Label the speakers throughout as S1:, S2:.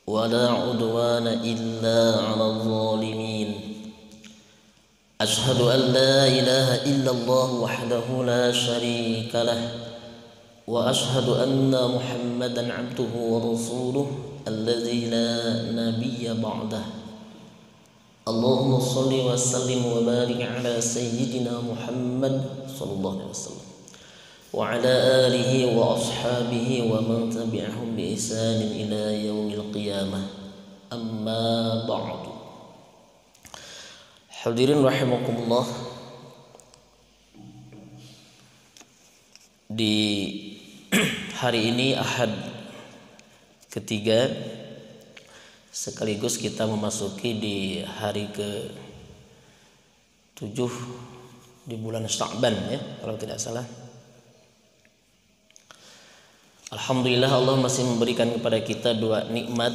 S1: ولا عدوان إلا على الظالمين أشهد أن لا إله إلا الله وحده لا شريك له وأشهد أن محمدا عبده ورسوله الذي لا نبي بعده اللهم صل وسلم وبارك على سيدنا محمد صلى الله عليه وسلم وعلى آله وأصحابه ومن تبعهم بإحسان إلى يوم القيامة أما بعد. Hadirin rahimakumullah, di hari ini Ahad ketiga sekaligus kita memasuki di hari ke-7 di bulan Sya'ban ya kalau tidak salah. Alhamdulillah Allah masih memberikan kepada kita dua nikmat,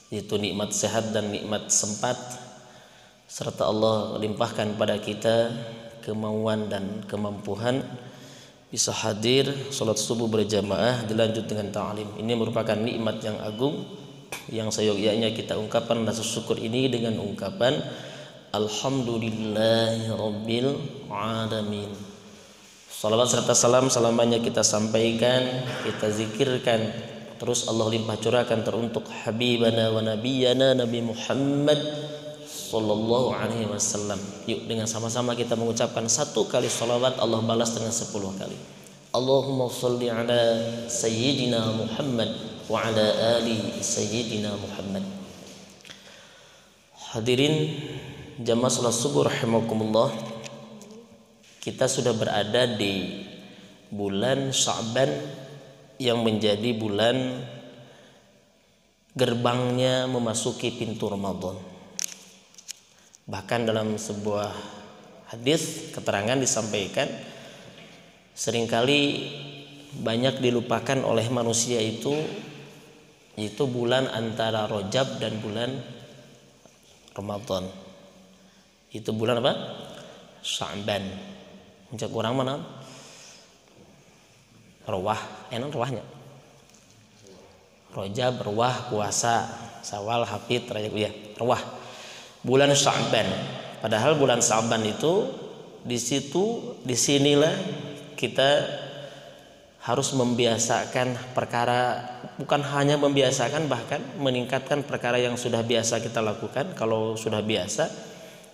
S1: yaitu nikmat sehat dan nikmat sempat, serta Allah limpahkan pada kita kemauan dan kemampuan bisa hadir salat subuh berjamaah dilanjut dengan ta'lim. Ini merupakan nikmat yang agung yang seyogyanya kita ungkapkan rasa syukur ini dengan ungkapan Alhamdulillahirabbil alamin. Salawat serta salam selamanya kita sampaikan, kita zikirkan, terus Allah limpah curahkan teruntuk habibana wa nabiyana Nabi Muhammad sallallahu alaihi wasallam. Yuk dengan sama-sama kita mengucapkan satu kali salawat, Allah balas dengan 10 kali. Allahumma sholli ala sayyidina Muhammad wa ala ali sayyidina Muhammad. Hadirin jamaah salat subuh rahimakumullah, kita sudah berada di bulan Sya'ban yang menjadi bulan gerbangnya memasuki pintu Ramadan. Bahkan dalam sebuah hadis keterangan disampaikan seringkali banyak dilupakan oleh manusia itu, yaitu bulan antara Rajab dan bulan Ramadan. Itu bulan apa? Sya'ban. Mencak orang mana? Rawah, enak rawahnya. Rajab, rawah, puasa, Syawal, Hafid, Rajab, ya, rawah. Bulan Sya'ban. Padahal bulan Sya'ban itu disinilah kita harus membiasakan perkara, bukan hanya membiasakan, bahkan meningkatkan perkara yang sudah biasa kita lakukan. Kalau sudah biasa,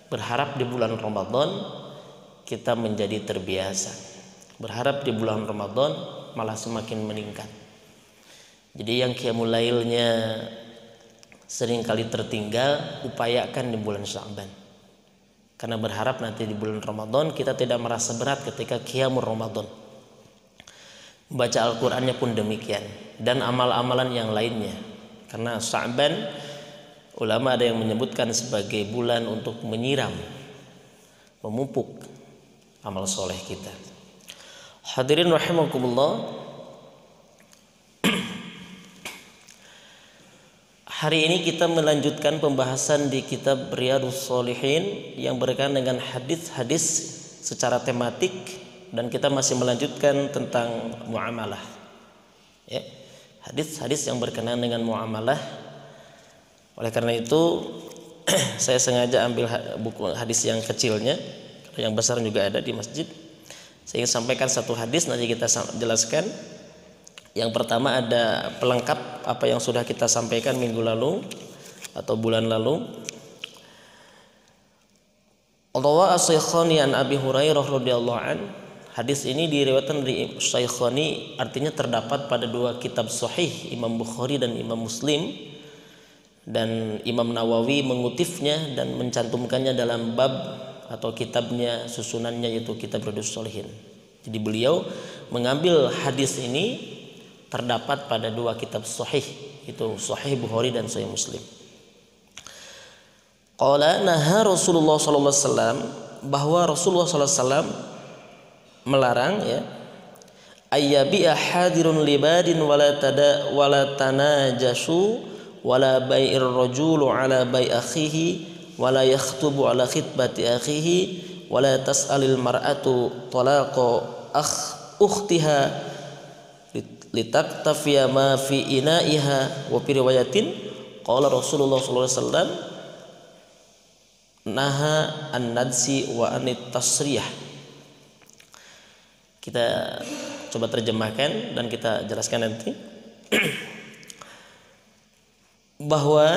S1: berharap di bulan Ramadan kita menjadi terbiasa. Berharap di bulan Ramadan malah semakin meningkat. Jadi yang qiyamul lailnya seringkali tertinggal, upayakan di bulan Sya'ban. Karena berharap nanti di bulan Ramadan kita tidak merasa berat ketika qiyamul Ramadan. Baca Al-Qur'annya pun demikian, dan amal-amalan yang lainnya. Karena Sya'ban ulama ada yang menyebutkan sebagai bulan untuk menyiram, memupuk amal soleh kita. Hadirin rahimakumullah, hari ini kita melanjutkan pembahasan di kitab Riyadhus Shalihin yang berkaitan dengan hadis-hadis secara tematik, dan kita masih melanjutkan tentang muamalah. Ya, hadis-hadis yang berkenaan dengan muamalah. Oleh karena itu saya sengaja ambil buku hadis yang kecilnya, yang besar juga ada di masjid. Saya ingin sampaikan satu hadis, nanti kita jelaskan. Yang pertama ada pelengkap apa yang sudah kita sampaikan minggu lalu atau bulan lalu. Rawa Asy-Syaikhani an Abi Hurairah radhiyallahu an. Hadis ini diriwayatkan dari Syaikhani, artinya terdapat pada dua kitab sahih, Imam Bukhari dan Imam Muslim. Dan Imam Nawawi mengutipnya dan mencantumkannya dalam bab atau kitabnya susunannya, yaitu kitab Riyadhus Shalihin. Jadi beliau mengambil hadis ini terdapat pada dua kitab sahih, itu Sahih Bukhari dan Sahih Muslim. Qala naha Rasulullah sallallahu alaihi wasallam, bahwa Rasulullah sallallahu alaihi wasallam melarang ya, ayyabi'a hadirun libadin wala tanajashu wala bai'ir rajulu ala bai' akhihi wala yakhtubu ala khitbati akhihi wala tas'alil mar'atu talaqa ukhtiha litaktafiya ma fi ina'iha. Wa fi riwayatin qala Rasulullah sallallahu alaihi wasallam naha an-nadsi wa anit tasriyah. Kita coba terjemahkan dan kita jelaskan nanti bahwa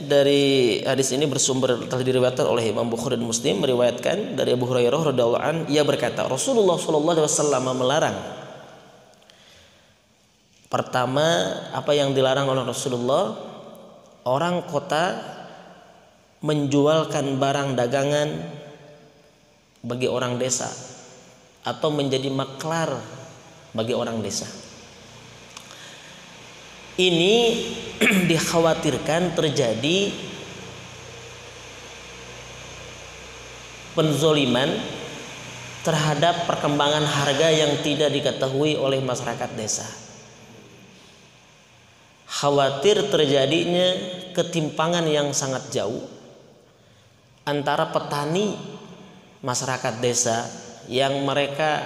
S1: dari hadis ini bersumber telah diriwayatkan oleh Imam Bukhari dan Muslim, meriwayatkan dari Abu Hurairah radhiyallahu an, ia berkata Rasulullah sallallahu alaihi wasallam melarang. Pertama, apa yang dilarang oleh Rasulullah, orang kota menjualkan barang dagangan bagi orang desa atau menjadi maklar bagi orang desa. Ini dikhawatirkan terjadi penzoliman terhadap perkembangan harga yang tidak diketahui oleh masyarakat desa. Khawatir terjadinya ketimpangan yang sangat jauh antara petani masyarakat desa yang mereka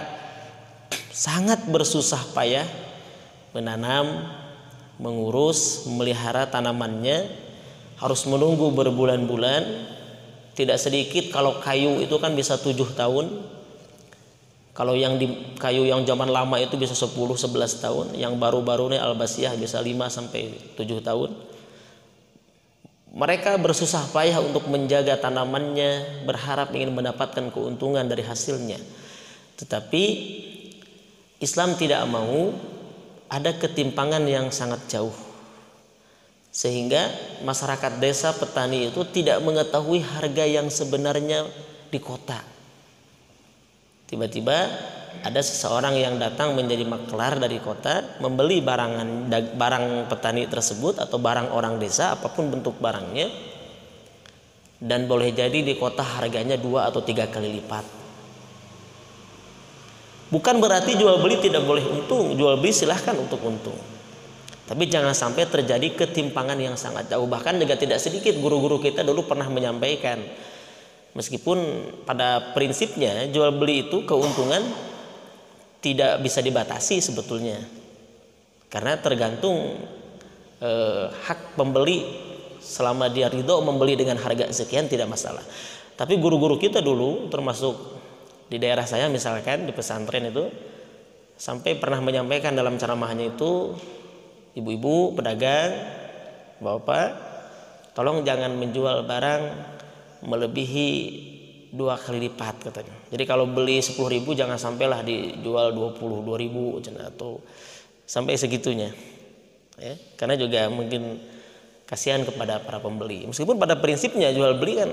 S1: sangat bersusah payah menanam, mengurus, memelihara tanamannya, harus menunggu berbulan-bulan. Tidak sedikit kalau kayu itu kan bisa 7 tahun. Kalau yang di kayu yang zaman lama itu bisa 10-11 tahun, yang baru-baru ini albasiyah bisa 5-7 tahun. Mereka bersusah payah untuk menjaga tanamannya, berharap ingin mendapatkan keuntungan dari hasilnya. Tetapi Islam tidak mau ada ketimpangan yang sangat jauh, sehingga masyarakat desa petani itu tidak mengetahui harga yang sebenarnya di kota. Tiba-tiba ada seseorang yang datang menjadi maklar dari kota, membeli barang petani tersebut atau barang orang desa, apapun bentuk barangnya, dan boleh jadi di kota harganya 2 atau 3 kali lipat. Bukan berarti jual beli tidak boleh untung, jual beli silahkan untuk untung. Tapi jangan sampai terjadi ketimpangan yang sangat jauh. Bahkan juga tidak sedikit guru-guru kita dulu pernah menyampaikan, meskipun pada prinsipnya jual beli itu keuntungan tidak bisa dibatasi sebetulnya, karena tergantung hak pembeli. Selama dia ridho membeli dengan harga sekian tidak masalah. Tapi guru-guru kita dulu, termasuk di daerah saya misalkan di pesantren itu, sampai pernah menyampaikan dalam ceramahnya itu, ibu-ibu pedagang, bapak, tolong jangan menjual barang melebihi 2 kali lipat katanya. Jadi kalau beli 10.000 jangan sampailah dijual 22.000 atau sampai segitunya, ya, karena juga mungkin kasihan kepada para pembeli. Meskipun pada prinsipnya jual beli kan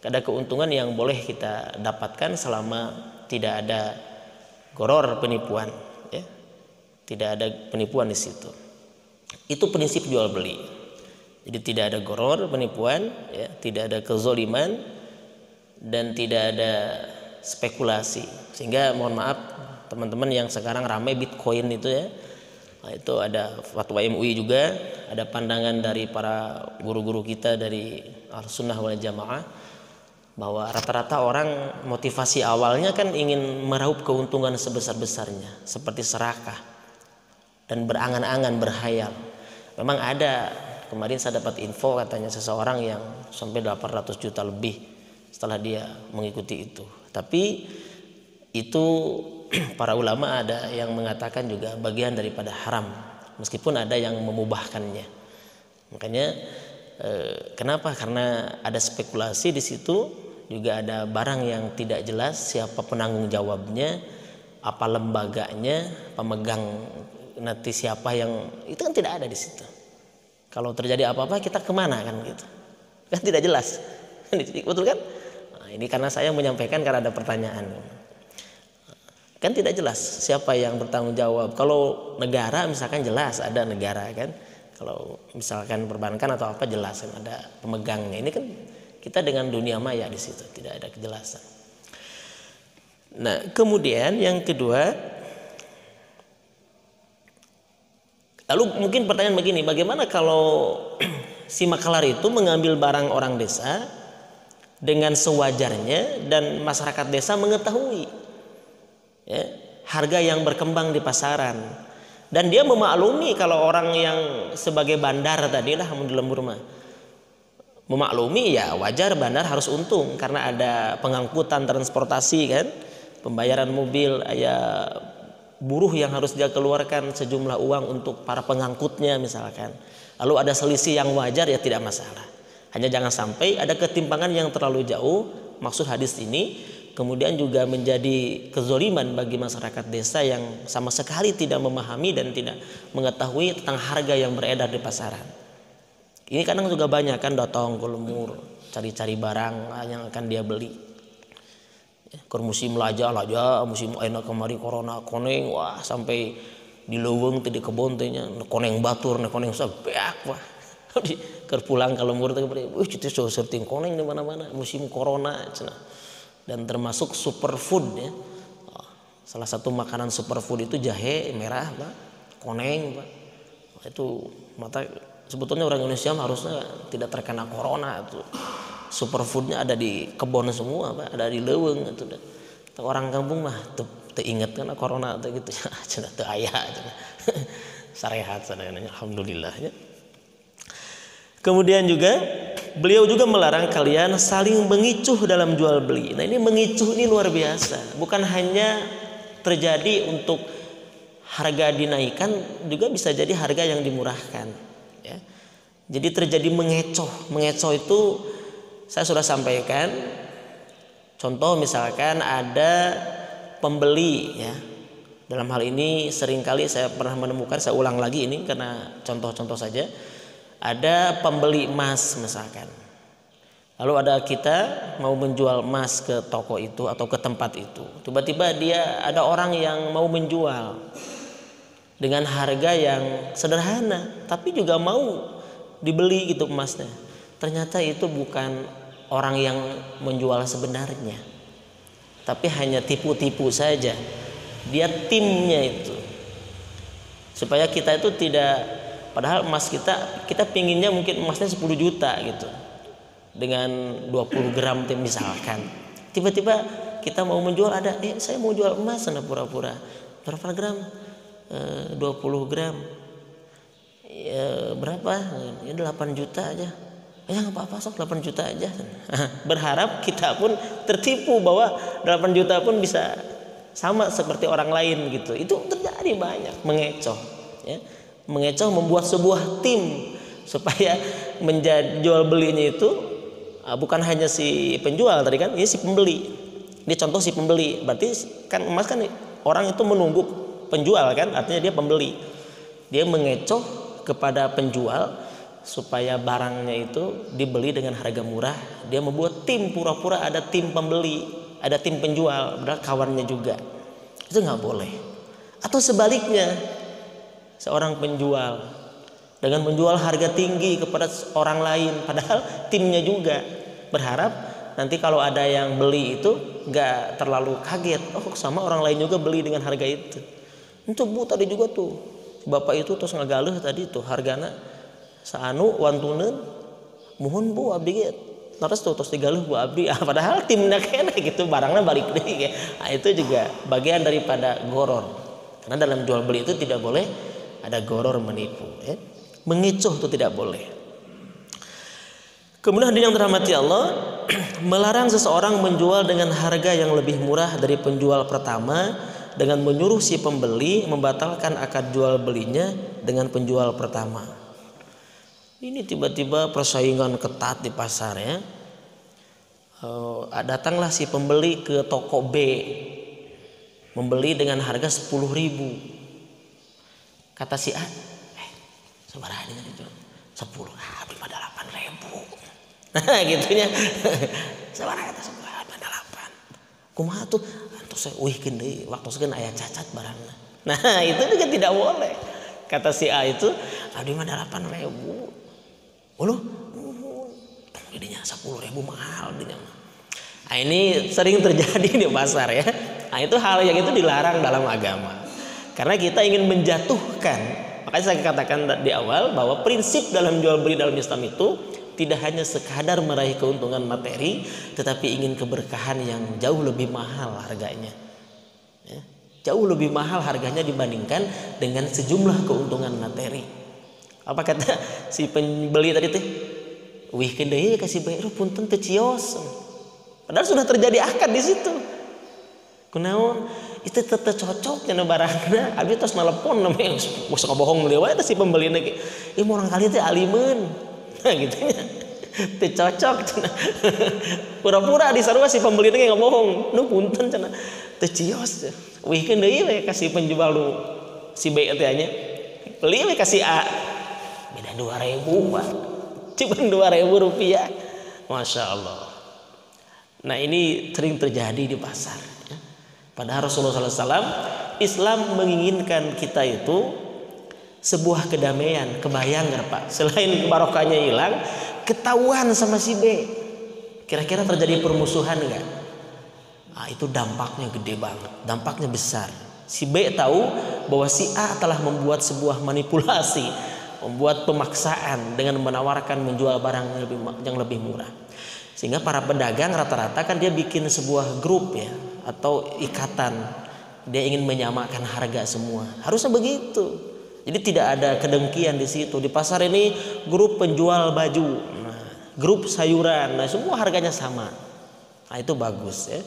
S1: ada keuntungan yang boleh kita dapatkan selama tidak ada goror, penipuan, ya, tidak ada penipuan di situ. Itu prinsip jual beli. Jadi tidak ada goror, penipuan, ya, tidak ada kezoliman, dan tidak ada spekulasi. Sehingga mohon maaf teman-teman yang sekarang ramai Bitcoin itu, ya, nah, itu ada fatwa MUI juga, ada pandangan dari para guru-guru kita dari Ahlussunnah wal Jamaah, bahwa rata-rata orang motivasi awalnya kan ingin meraup keuntungan sebesar-besarnya, seperti serakah dan berangan-angan, berhayal. Memang ada, kemarin saya dapat info katanya seseorang yang sampai 800 juta lebih setelah dia mengikuti itu. Tapi itu para ulama ada yang mengatakan juga bagian daripada haram, meskipun ada yang memubahkannya. Makanya kenapa? Karena ada spekulasi di situ, juga ada barang yang tidak jelas siapa penanggung jawabnya, apa lembaganya, pemegang nanti siapa yang, itu kan tidak ada di situ. Kalau terjadi apa-apa kita kemana kan gitu, kan tidak jelas, betul kan? Nah, ini karena saya menyampaikan karena ada pertanyaan, kan tidak jelas siapa yang bertanggung jawab. Kalau negara misalkan jelas ada negara kan, kalau misalkan perbankan atau apa jelas kan ada pemegangnya. Ini kan kita dengan dunia maya di situ tidak ada kejelasan. Nah, kemudian yang kedua, lalu mungkin pertanyaan begini, bagaimana kalau si maklar itu mengambil barang orang desa dengan sewajarnya dan masyarakat desa mengetahui, ya, harga yang berkembang di pasaran, Dan dia memaklumi kalau orang yang sebagai bandar tadi lah di lembur mah. Memaklumi ya wajar bandar harus untung karena ada pengangkutan transportasi kan, pembayaran mobil, ya buruh yang harus dia keluarkan sejumlah uang untuk para pengangkutnya misalkan. Lalu ada selisih yang wajar ya tidak masalah. Hanya jangan sampai ada ketimpangan yang terlalu jauh. Maksud hadis ini kemudian juga menjadi kezoliman bagi masyarakat desa yang sama sekali tidak memahami dan tidak mengetahui tentang harga yang beredar di pasaran. Ini kadang juga banyak kan datang ke lembur cari-cari barang yang akan dia beli. Ke musim laja, musim enak kemari corona koneng, wah sampai di leuweung teh di kebon teh nya koneng batur, koneng sabeak wah. Keur pulang ke lembur teh wih kitu surting koneng di mana-mana musim corona cenah. Dan termasuk superfood ya. Salah satu makanan superfood itu jahe merah, Pak. Koneng, Pak. Itu mata sebetulnya orang Indonesia harusnya tidak terkena corona itu. Superfoodnya ada di kebun semua, Pak. Ada di leuweung itu. Orang kampung mah teu inget kan corona teh gitu. Cenah teu aya cenah. Sarehat sadayana alhamdulillah ya. Kemudian juga beliau juga melarang kalian saling mengicuh dalam jual beli. Nah ini mengicuh ini luar biasa. Bukan hanya terjadi untuk harga dinaikkan, juga bisa jadi harga yang dimurahkan. Ya. Jadi terjadi mengecoh. Mengecoh itu saya sudah sampaikan. Contoh misalkan ada pembeli ya. Dalam hal ini seringkali saya pernah menemukan, saya ulang lagi ini karena contoh-contoh saja. Ada pembeli emas misalkan. Lalu ada kita mau menjual emas ke toko itu atau ke tempat itu. Tiba-tiba dia ada orang yang mau menjual dengan harga yang sederhana, tapi juga mau dibeli gitu emasnya. Ternyata itu bukan orang yang menjual sebenarnya, tapi hanya tipu-tipu saja. Dia timnya itu. Supaya kita itu tidak, padahal emas kita pinginnya mungkin emasnya 10 juta gitu. Dengan 20 gram misalkan. Tiba-tiba kita mau menjual ada, saya mau jual emas sana pura-pura. Berapa gram? 20 gram. Ya, berapa? Ya 8 juta aja. Ya enggak apa-apa sok 8 juta aja. Berharap kita pun tertipu bahwa 8 juta pun bisa sama seperti orang lain gitu. Itu terjadi banyak mengecoh ya. Mengecoh membuat sebuah tim supaya menjadi jual belinya itu bukan hanya si penjual tadi kan, ini si pembeli. Ini contoh si pembeli. Berarti kan emas kan orang itu menunggu penjual kan, artinya dia pembeli. Dia mengecoh kepada penjual supaya barangnya itu dibeli dengan harga murah. Dia membuat tim, pura-pura ada tim pembeli, ada tim penjual, padahal kawannya juga. Itu nggak boleh. Atau sebaliknya, seorang penjual dengan menjual harga tinggi kepada orang lain, padahal timnya juga berharap nanti kalau ada yang beli itu nggak terlalu kaget, sama orang lain juga beli dengan harga itu. Untuk Bu tadi juga tuh bapak itu terus ngagaleuh tadi tuh hargana saanu wantuneun muhun Bu abdi ge terus digaluh Bu abdi, padahal timnya kene gitu barangnya balik deui. Nah, itu juga bagian daripada goror, karena dalam jual beli itu tidak boleh ada goror menipu ya. Mengecoh itu tidak boleh. Kemudian hadirin yang dirahmati Allah, melarang seseorang menjual dengan harga yang lebih murah dari penjual pertama dengan menyuruh si pembeli membatalkan akad jual belinya dengan penjual pertama. Ini tiba-tiba persaingan ketat di pasar ya. Datanglah si pembeli ke toko B membeli dengan harga 10.000. Kata si A, sabaraha ini jual 10, beli pada 8.000. Nah gitunya. Sabaraha kata 10, pada 8. Kumaha tuh? Antos saya uihkeun deui, waktoseun aya cacat barangna. Nah, itu juga tidak boleh. Kata si A itu, beli pada 8.000. Uluh, jadinya 10.000 mahal dinya. Nah, ini sering terjadi di pasar ya. Nah, itu hal yang itu dilarang dalam agama. Karena kita ingin menjatuhkan. Makanya saya katakan di awal bahwa prinsip dalam jual beli dalam Islam itu tidak hanya sekadar meraih keuntungan materi, tetapi ingin keberkahan yang jauh lebih mahal harganya. Ya. jauh lebih mahal harganya dibandingkan dengan sejumlah keuntungan materi. Apa kata si pembeli tadi teh? Wih kedai kasih bayar punten teu cios. Padahal sudah terjadi akad di situ. Kunaon? Itu tetap cocok cenah barangna. Abi tos nelpon namanya usah bohong beli wae si pembeli lagi. Ih orang kali teh alimeun. Nah gitu nya. Teu cocok cenah. Pura-pura disarua si pembeli teh ngomong, "Nu punten cenah. Teu cios." Wihkeun deui we kasih penjual nu si B teh nya. Beli we kasih A. Beda 2.000, Pak. Cuma 2.000 rupiah. Masya Allah. Nah ini sering terjadi di pasar. Ya. Padahal Rasulullah SAW, Islam menginginkan kita itu sebuah kedamaian. Kebayang nggak Pak? Selain barokahnya hilang, ketahuan sama si B. Kira-kira terjadi permusuhan nggak? Nah, itu dampaknya gede banget. Dampaknya besar. Si B tahu bahwa si A telah membuat sebuah manipulasi, membuat pemaksaan dengan menawarkan menjual barang yang lebih murah. Sehingga para pedagang rata-rata kan dia bikin sebuah grup ya atau ikatan. Dia ingin menyamakan harga semua. Harusnya begitu. Jadi tidak ada kedengkian di situ. Di pasar ini grup penjual baju, grup sayuran, semua harganya sama. Nah, itu bagus ya.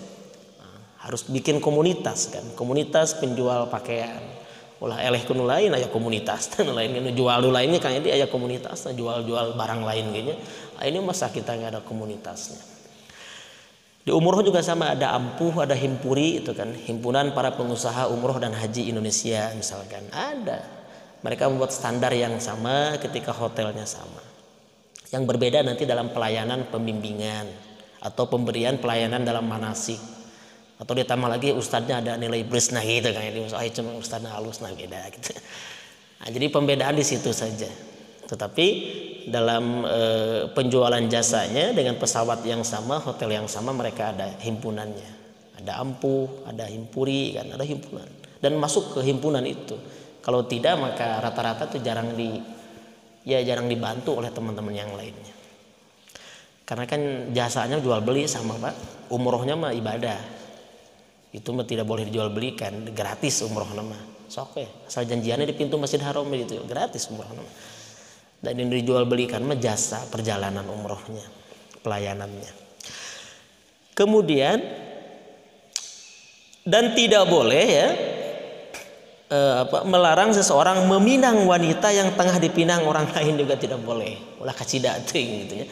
S1: Harus bikin komunitas kan. Komunitas penjual pakaian. Ulah eleh kuno lain aya komunitas dan lain nu jual nu lainnya kan ini aya komunitas jual-jual barang lain kayaknya. Ini masa kita nggak ada komunitasnya. Di umroh juga sama, ada ampuh, ada himpuri itu kan, himpunan para pengusaha umroh dan haji Indonesia misalkan ada. Mereka membuat standar yang sama ketika hotelnya sama. Yang berbeda nanti dalam pelayanan pembimbingan atau pemberian pelayanan dalam manasik. Atau ditambah lagi ustadznya ada nilai plus nah gitu kan, ini cuma ustadznya halus nah beda gitu. Nah, jadi pembedaan di situ saja. Tetapi dalam penjualan jasanya dengan pesawat yang sama, hotel yang sama, mereka ada himpunannya. Ada ampuh, ada himpuri kan, ada himpunan dan masuk ke himpunan itu. Kalau tidak maka rata-rata tuh jarang dibantu oleh teman-teman yang lainnya. Karena kan jasanya jual beli sama Pak, umrohnya mah ibadah. Itu mah tidak boleh dijual belikan, gratis umroh nama. Sok asal janjiannya di pintu Masjid Haram itu gratis umroh nama. Dan yang dijual belikan mah jasa perjalanan umrohnya, pelayanannya. Kemudian dan tidak boleh ya melarang seseorang meminang wanita yang tengah dipinang orang lain juga tidak boleh. Ulah kacidating gitu ya.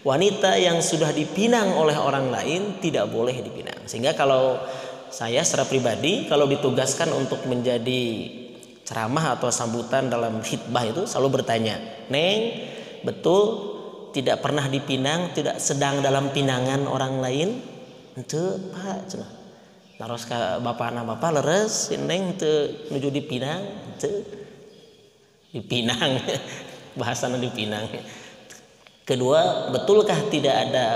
S1: Wanita yang sudah dipinang oleh orang lain tidak boleh dipinang. Sehingga kalau saya secara pribadi kalau ditugaskan untuk menjadi ceramah atau sambutan dalam khitbah itu selalu bertanya, "Neng, betul tidak pernah dipinang, tidak sedang dalam pinangan orang lain?" "Henteu, Pak." Cenah. Naros ka bapana, "Bapak leres, Neng teu nuju dipinang." "Henteu." Dipinang. Bahasana dipinang. Kedua, betulkah tidak ada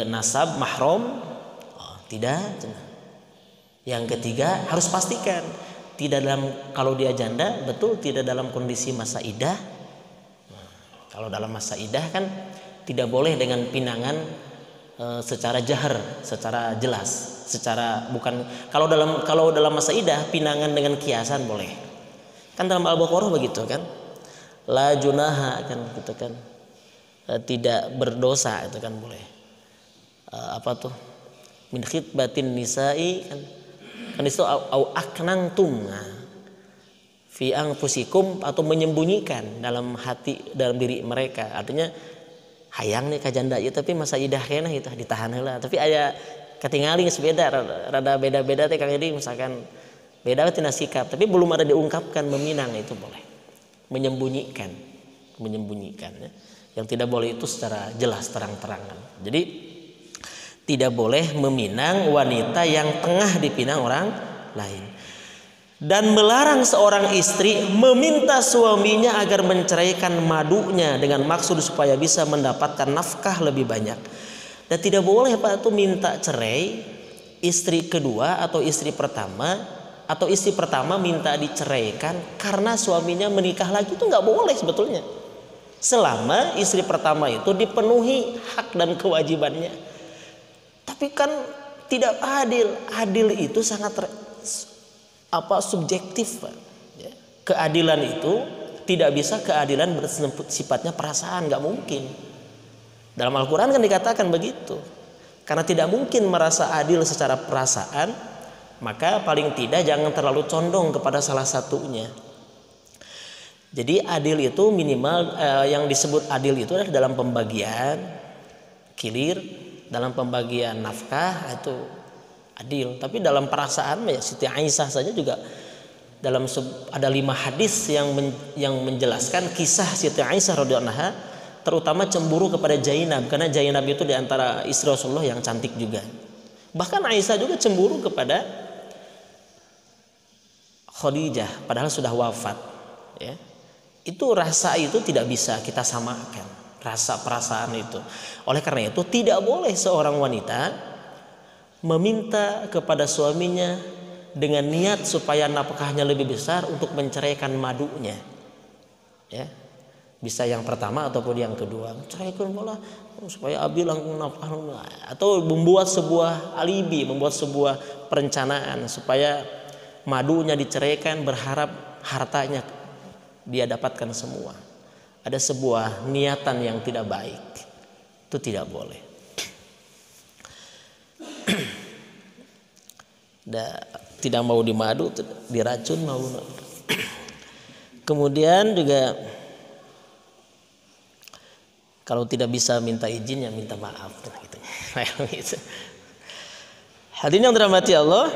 S1: nasab mahram? Oh, tidak. Yang ketiga, harus pastikan tidak dalam, kalau dia janda, betul tidak dalam kondisi masa idah. Nah, kalau dalam masa idah kan tidak boleh dengan pinangan secara jahar, secara jelas, secara bukan kalau dalam masa idah pinangan dengan kiasan boleh. Kan dalam Al-Baqarah begitu kan? La junaha kan gitu kan. Tidak berdosa itu kan boleh. Apa tuh? Min khitbatin nisa'i kan itu au aknantum fi anfusikum atau menyembunyikan dalam hati dalam diri mereka. Artinya hayang nih ka janda ieu tapi masa idah kena itu ditahan heula. Tapi aya katingali geus beda rada beda-beda teh Kang Edi misalkan beda tina sikap tapi belum ada diungkapkan meminang itu boleh. Menyembunyikan ya. Yang tidak boleh itu secara jelas terang-terangan. Jadi tidak boleh meminang wanita yang tengah dipinang orang lain. Dan melarang seorang istri meminta suaminya agar menceraikan madunya dengan maksud supaya bisa mendapatkan nafkah lebih banyak. Dan tidak boleh Pak itu minta cerai istri kedua atau istri pertama, atau istri pertama minta diceraikan karena suaminya menikah lagi, itu nggak boleh sebetulnya. Selama istri pertama itu dipenuhi hak dan kewajibannya. Tapi kan tidak adil. Adil itu sangat subjektif, Pak. Ya. Keadilan itu tidak bisa keadilan bersifatnya perasaan, nggak mungkin. Dalam Al-Quran kan dikatakan begitu. Karena tidak mungkin merasa adil secara perasaan, maka paling tidak jangan terlalu condong kepada salah satunya. Jadi adil itu minimal, yang disebut adil itu adalah dalam pembagian kilir, dalam pembagian nafkah itu adil. Tapi dalam perasaan ya Siti Aisyah saja juga ada 5 hadis yang menjelaskan kisah Siti Aisyah radhiyallahu anha, terutama cemburu kepada Zainab, karena Zainab itu diantara istri Rasulullah yang cantik juga. Bahkan Aisyah juga cemburu kepada Khadijah padahal sudah wafat, ya. Itu rasa itu tidak bisa kita samakan, rasa perasaan itu. Oleh karena itu tidak boleh seorang wanita meminta kepada suaminya dengan niat supaya nafkahnya lebih besar untuk menceraikan madunya, ya. Bisa yang pertama ataupun yang kedua, ceraikan malah supaya Abi langsung nafkah, atau membuat sebuah alibi, membuat sebuah perencanaan supaya madunya diceraikan, berharap hartanya dia dapatkan semua. Ada sebuah niatan yang tidak baik, itu tidak boleh. Tidak mau dimadu, diracun mau. Kemudian juga kalau tidak bisa minta izin ya minta maaf gitu. Hadirin yang dirahmati Allah,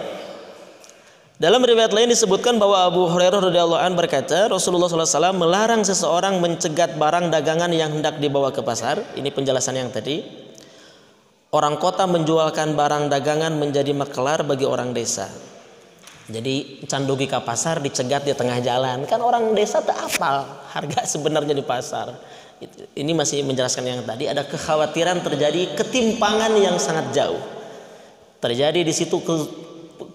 S1: dalam riwayat lain disebutkan bahwa Abu Hurairah radhiyallahu anhu berkata, Rasulullah SAW melarang seseorang mencegat barang dagangan yang hendak dibawa ke pasar. Ini penjelasan yang tadi. Orang kota menjualkan barang dagangan menjadi makelar bagi orang desa. Jadi candugi ke pasar dicegat di tengah jalan. Kan orang desa tak hafal harga sebenarnya di pasar. Ini masih menjelaskan yang tadi. Ada kekhawatiran terjadi ketimpangan yang sangat jauh. Terjadi di situ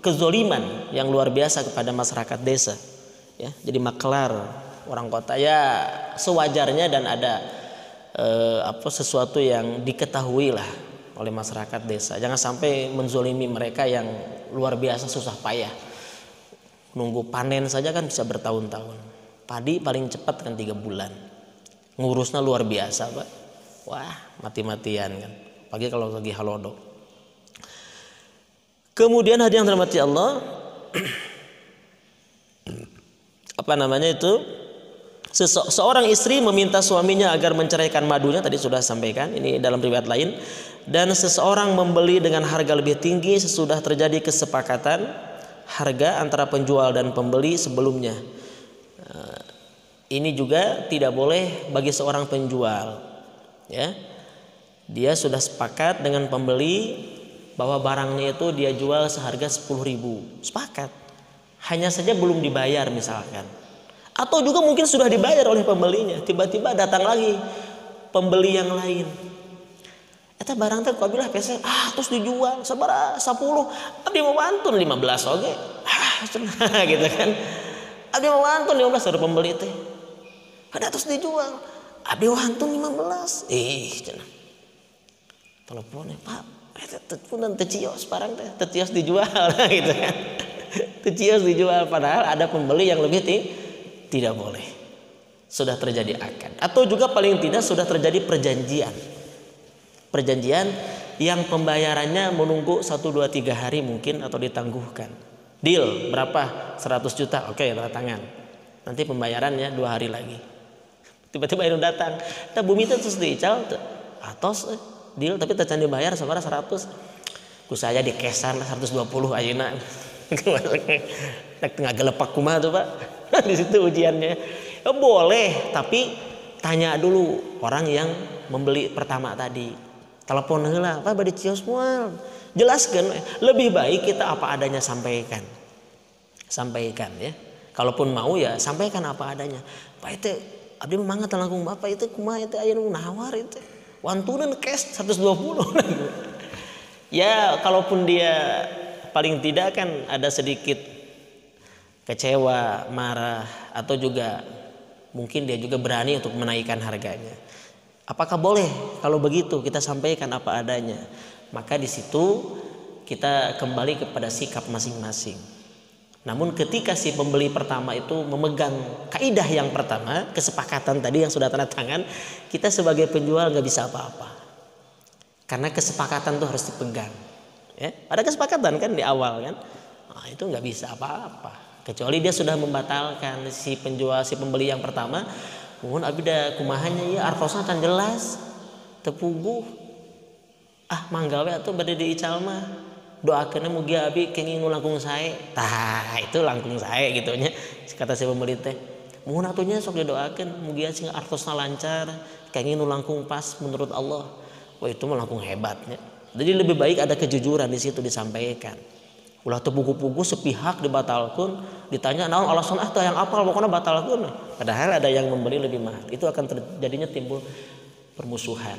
S1: kezoliman yang luar biasa kepada masyarakat desa, ya. Jadi makelar orang kota ya sewajarnya, dan ada sesuatu yang diketahui lah oleh masyarakat desa. Jangan sampai menzolimi mereka yang luar biasa susah payah. Nunggu panen saja kan bisa bertahun-tahun. Padi paling cepat kan 3 bulan. Ngurusnya luar biasa, Pak. Wah, mati-matian kan. Pagi kalau lagi halodo. Kemudian hadirin yang dirahmati Allah, seorang istri meminta suaminya agar menceraikan madunya, tadi sudah sampaikan, ini dalam riwayat lain. Dan seseorang membeli dengan harga lebih tinggi sesudah terjadi kesepakatan harga antara penjual dan pembeli sebelumnya. Ini juga tidak boleh bagi seorang penjual, ya. Dia sudah sepakat dengan pembeli bahwa barangnya itu dia jual seharga 10.000, sepakat. Hanya saja belum dibayar misalkan. Atau juga mungkin sudah dibayar oleh pembelinya, tiba-tiba datang lagi pembeli yang lain. Eta barang teh kabilah pese terus dijual sabaraha 10, abdi mau wantun 15 oge. Cenah gitu kan. Abdi mau wantun 15 ada pembeli teh. Kada terus dijual. Abdi wantun 15. Cenah. Teleponnya, Pak, punten tecios barang teh, tecios dijual gitu kan. Tecios dijual padahal ada pembeli yang lebih tidak boleh. Sudah terjadi akad, atau juga paling tidak sudah terjadi perjanjian. Perjanjian yang pembayarannya menunggu 1, 2, 3 hari mungkin, atau ditangguhkan. Deal berapa? 100 juta. Oke, tanda tangan. Nanti pembayarannya 2 hari lagi. Tiba-tiba itu datang. Tah bumi itu terus diical atos deal tapi tak can dibayar sabaraha 100. Ku saya di kesan 120 ayeuna. Tengah gelepak kumaha tuh, Pak. Di situ ujiannya. Ya, boleh, tapi tanya dulu orang yang membeli pertama tadi. Telepon heula, Pak bade cios moal. Jelaskan, lebih baik kita apa adanya sampaikan. Sampaikan ya. Kalaupun mau ya sampaikan apa adanya. Pak itu abdi mangga langkung Bapak itu kumaha itu aya nu nawar itu. Wantunan cash 120. Ya kalaupun dia paling tidak kan ada sedikit kecewa, marah, atau juga mungkin dia juga berani untuk menaikkan harganya. Apakah boleh kalau begitu kita sampaikan apa adanya? Maka di situ kita kembali kepada sikap masing-masing. Namun ketika si pembeli pertama itu memegang kaidah yang pertama, kesepakatan tadi yang sudah tanda tangan, kita sebagai penjual nggak bisa apa-apa. Karena kesepakatan itu harus dipegang. Ya, ada kesepakatan kan di awal kan, nah, itu nggak bisa apa-apa. Kecuali dia sudah membatalkan si penjual, si pembeli yang pertama, mohon abida kumahanya ya artosna tan jelas, tepuguh, manggawe atau bade diical mah, doakeun mugi abi kenging nu langkung sae, tah itu langkung sae gitunya, kata si pembeli teh, mohon atunya sok didoakeun mugi sing artosna lancar, kenging nu langkung pas menurut Allah, wah itu mah langkung hebatnya. Jadi lebih baik ada kejujuran di situ disampaikan. Ulah tepugu-pugu sepihak dibatalkan, ditanya naon alasan teh yang apal pokoknya batalkan. Padahal ada yang membeli lebih mahal. Itu akan terjadinya timbul permusuhan.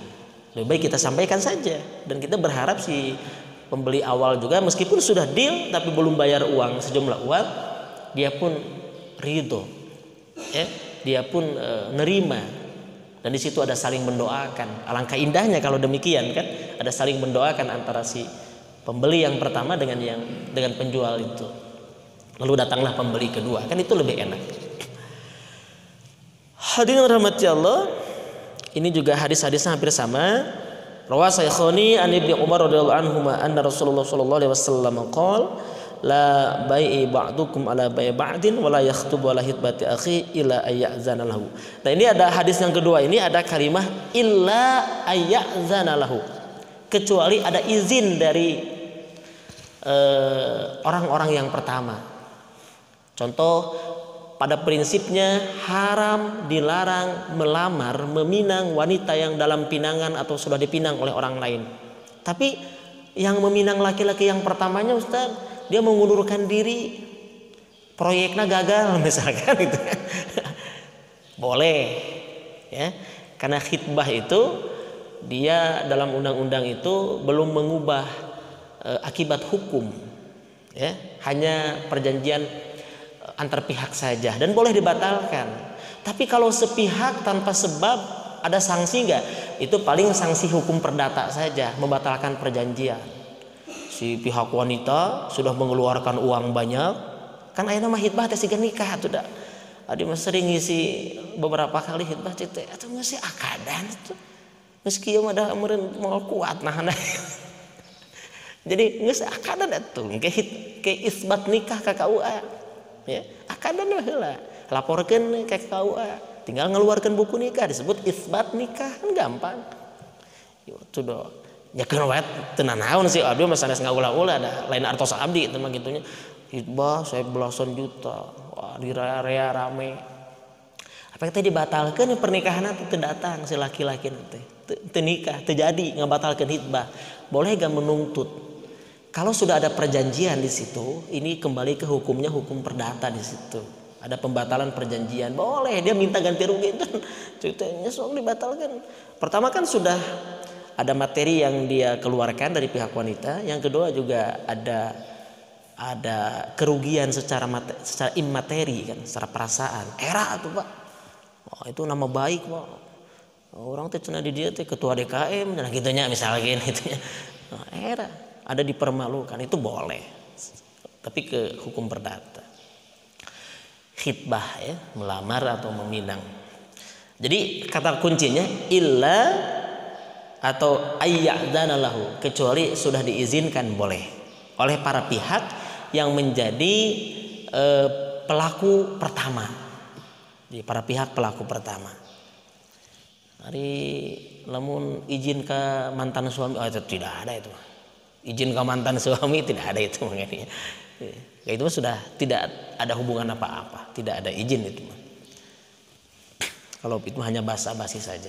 S1: Lebih baik kita sampaikan saja dan kita berharap si pembeli awal juga meskipun sudah deal tapi belum bayar uang sejumlah uang, dia pun ridho. Ya, dia pun nerima. Dan di situ ada saling mendoakan. Alangkah indahnya kalau demikian kan, ada saling mendoakan antara si pembeli yang pertama dengan penjual itu. Lalu datanglah pembeli kedua, kan itu lebih enak. Hadirin rahmati Allah, ini juga hadis-hadisnya hampir sama. Rawas Syaikhaini an Ibnu Umar radhiyallahu anhu anna Rasulullah sallallahu alaihi wasallam qala la bai'i ba'dukum ala bai'i ba'din wa la yakhtubu ala hitbati akhi illa ayyazana lahu. Nah, ini ada hadis yang kedua, ini ada kalimah illa ayyazana lahu. Kecuali ada izin dari orang-orang yang pertama. Contoh, pada prinsipnya haram, dilarang melamar, meminang wanita yang dalam pinangan atau sudah dipinang oleh orang lain. Tapi yang meminang laki-laki yang pertamanya, Ustaz, dia mengundurkan diri, proyeknya gagal misalkan itu, boleh, ya, karena khitbah itu dia dalam undang-undang itu belum mengubah akibat hukum, ya, hanya perjanjian antar pihak saja dan boleh dibatalkan. Tapi kalau sepihak tanpa sebab ada sanksi nggak? Itu paling sanksi hukum perdata saja, membatalkan perjanjian. Si pihak wanita sudah mengeluarkan uang banyak, kan ayeuna mah hitbah teh siga nikah atuh da. Adi mah sering ngisi beberapa kali hitbah teh atuh geus akadan atuh. Geus kieu mah da meureun moal kuat nahanna. Jadi geus akadan atuh ke isbat nikah ka KUA. Ya, akadan mah heula. Laporkeun ka KUA, tinggal ngeluarkeun buku nikah disebut isbat nikah, kan gampang. Yo tuh do. Ya kan wet tenan naon sih abdi mah sanes ngaula-ula ada lain artos abdi teh mah gitunya. Hitbah saya belasan juta. Wah, di area rame. Apa teh dibatalkeun pernikahanna teh datang si laki-laki teh. Teu nikah, teu jadi ngabatalkeun hitbah. Boleh gak menuntut? Kalau sudah ada perjanjian di situ, ini kembali ke hukumnya hukum perdata di situ. Ada pembatalan perjanjian, boleh dia minta ganti rugi kan. Ceritanya sok dibatalkan. Pertama kan sudah ada materi yang dia keluarkan dari pihak wanita. Yang kedua juga ada kerugian secara immateri kan, secara perasaan. Era tuh Pak. Oh, itu nama baik Pak. Orang teh cenah di dia teh ketua DKM dan gitunya misalnya gitu ya. Nah, era ada dipermalukan itu boleh. Tapi ke hukum perdata. Khitbah ya, melamar atau meminang. Jadi kata kuncinya illa atau ayyadzana lahu, kecuali sudah diizinkan boleh oleh para pihak yang menjadi pelaku pertama. Jadi para pihak pelaku pertama. Hari lamun izin ke mantan suami, itu tidak ada itu. Izin ke mantan suami tidak ada itu makanya. Ya, itu sudah tidak ada hubungan apa-apa, tidak ada izin itu. Kalau itu hanya basa-basi saja.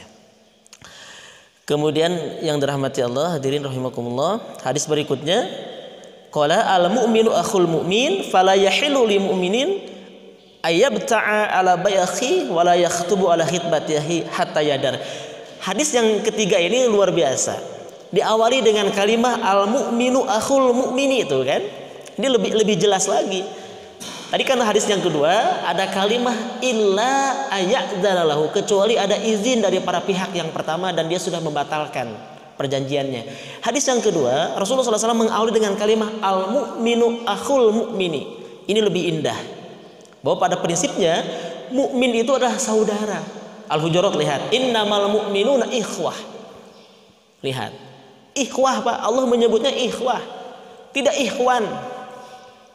S1: Kemudian yang dirahmati Allah, hadirin rahimakumullah, hadis berikutnya, qala al-mu'minu akhul mu'min fala yahillu lil mu'minin ayyabta'a ala bayakhi wa la yakhtubu ala khitbatihi hatta yadar. Hadis yang ketiga ini luar biasa. Diawali dengan kalimah al-mu'minu akhul mu'mini itu kan. Ini lebih jelas lagi. Tadi kan hadis yang kedua ada kalimah illa ayyadzana lahu, kecuali ada izin dari para pihak yang pertama dan dia sudah membatalkan perjanjiannya. Hadis yang kedua Rasulullah SAW mengawali dengan kalimah al-mu'minu akhul mu'mini. Ini lebih indah. Bahwa pada prinsipnya mukmin itu adalah saudara. Al-Hujurat lihat, innamal mu'minuna ikhwah. Lihat, ikhwah Pak, Allah menyebutnya ikhwah, tidak ikhwan.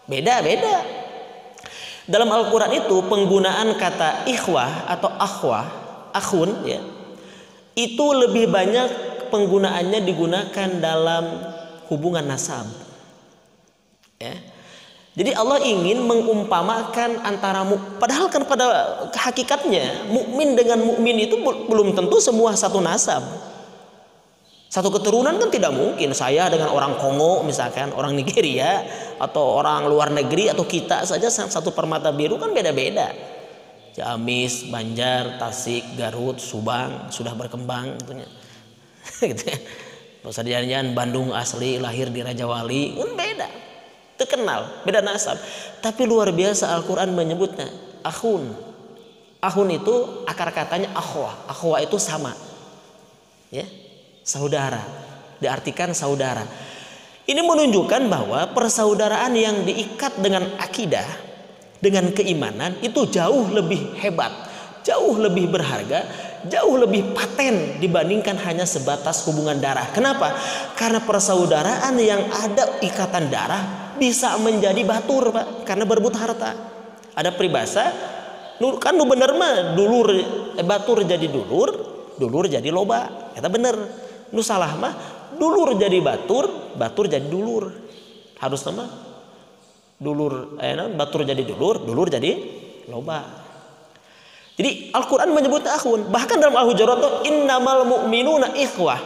S1: Beda-beda. Dalam Al-Quran itu penggunaan kata ikhwah atau akhwah, akhun ya, itu lebih banyak penggunaannya digunakan dalam hubungan nasab. Ya. Jadi Allah ingin mengumpamakan antara padahal kan pada hakikatnya mukmin dengan mukmin itu belum tentu semua satu nasab. Satu keturunan kan tidak mungkin. Saya dengan orang Kongo misalkan, orang Nigeria atau orang luar negeri atau kita saja satu permata biru kan beda-beda. Ciamis, Banjar, Tasik, Garut, Subang sudah berkembang tentunya. Gitu ya. Pas jangan Bandung asli lahir di Raja Wali kan beda. Terkenal, beda nasab. Tapi luar biasa Al-Quran menyebutnya akhun. Akhun itu akar katanya akhwah. Akhwah itu sama. Ya, saudara. Diartikan saudara. Ini menunjukkan bahwa persaudaraan yang diikat dengan akidah, dengan keimanan itu jauh lebih hebat, jauh lebih berharga, jauh lebih paten dibandingkan hanya sebatas hubungan darah. Kenapa? Karena persaudaraan yang ada ikatan darah bisa menjadi batur Pak, karena berebut harta. Ada peribahasa, kan lu bener mah dulur batur jadi dulur, dulur jadi loba. Kata bener. Lu salah mah dulur jadi batur, batur jadi dulur. Harus nama dulur batur jadi dulur, dulur jadi loba. Jadi Al-Quran menyebut akhun. Bahkan dalam Al-Hujurat itu innamal mu'minuna ikhwah.